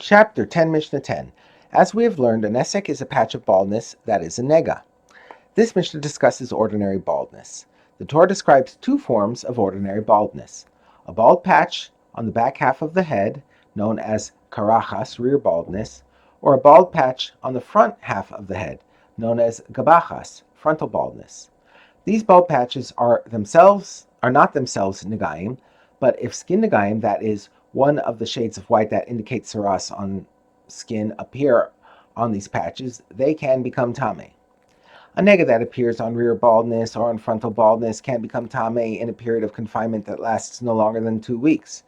Chapter 10, Mishnah 10. As we have learned, a nesek is a patch of baldness that is a nega. This Mishnah discusses ordinary baldness. The Torah describes two forms of ordinary baldness: a bald patch on the back half of the head, known as karachas, rear baldness, or a bald patch on the front half of the head, known as gabachas, frontal baldness. These bald patches are not themselves Negaim, but if skin Negaim, that is, one of the shades of white that indicates saras on skin, appear on these patches, they can become Tameh. A nega that appears on rear baldness or on frontal baldness can become Tameh in a period of confinement that lasts no longer than 2 weeks.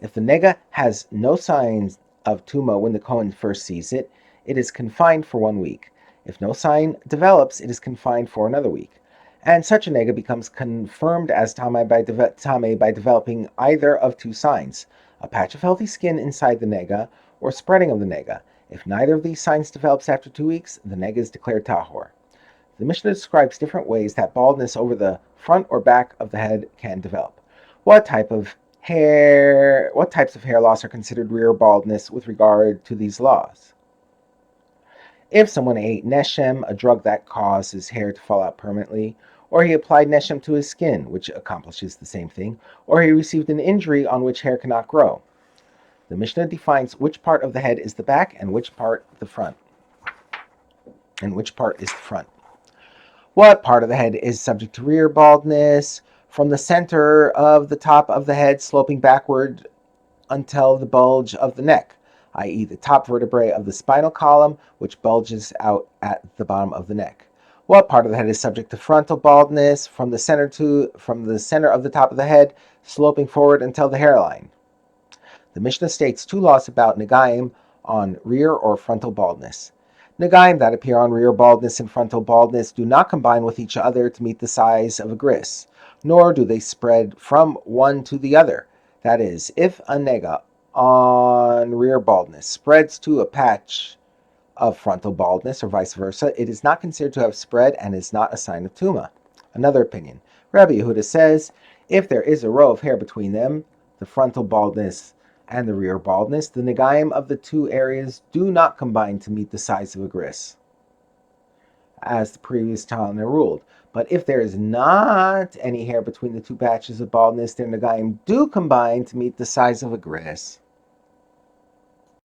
If the nega has no signs of tuma when the Kohen first sees it, it is confined for 1 week. If no sign develops, it is confined for another week. And such a nega becomes confirmed as Tameh by developing either of two signs: a patch of healthy skin inside the nega, or spreading of the nega. If neither of these signs develops after 2 weeks, the nega is declared tahor. The Mishnah describes different ways that baldness over the front or back of the head can develop. What types of hair loss are considered rear baldness with regard to these laws? If someone ate neshem, a drug that causes hair to fall out permanently, or he applied neshem to his skin, which accomplishes the same thing, or he received an injury on which hair cannot grow. The Mishnah defines which part of the head is the back and which part the front. What part of the head is subject to rear baldness? From the center of the top of the head sloping backward until the bulge of the neck, i.e. the top vertebrae of the spinal column, which bulges out at the bottom of the neck. What part of the head is subject to frontal baldness? From the center of the top of the head, sloping forward until the hairline. The Mishnah states two laws about Negaim on rear or frontal baldness. Negaim that appear on rear baldness and frontal baldness do not combine with each other to meet the size of a gris, nor do they spread from one to the other. That is, if a nega on rear baldness spreads to a patch of frontal baldness or vice versa, it is not considered to have spread and is not a sign of tuma. Another opinion. Rabbi Yehuda says, if there is a row of hair between them, the frontal baldness and the rear baldness, the negaim of the two areas do not combine to meet the size of a gris, as the previous Talmud ruled. But if there is not any hair between the two patches of baldness, their negaim do combine to meet the size of a gris.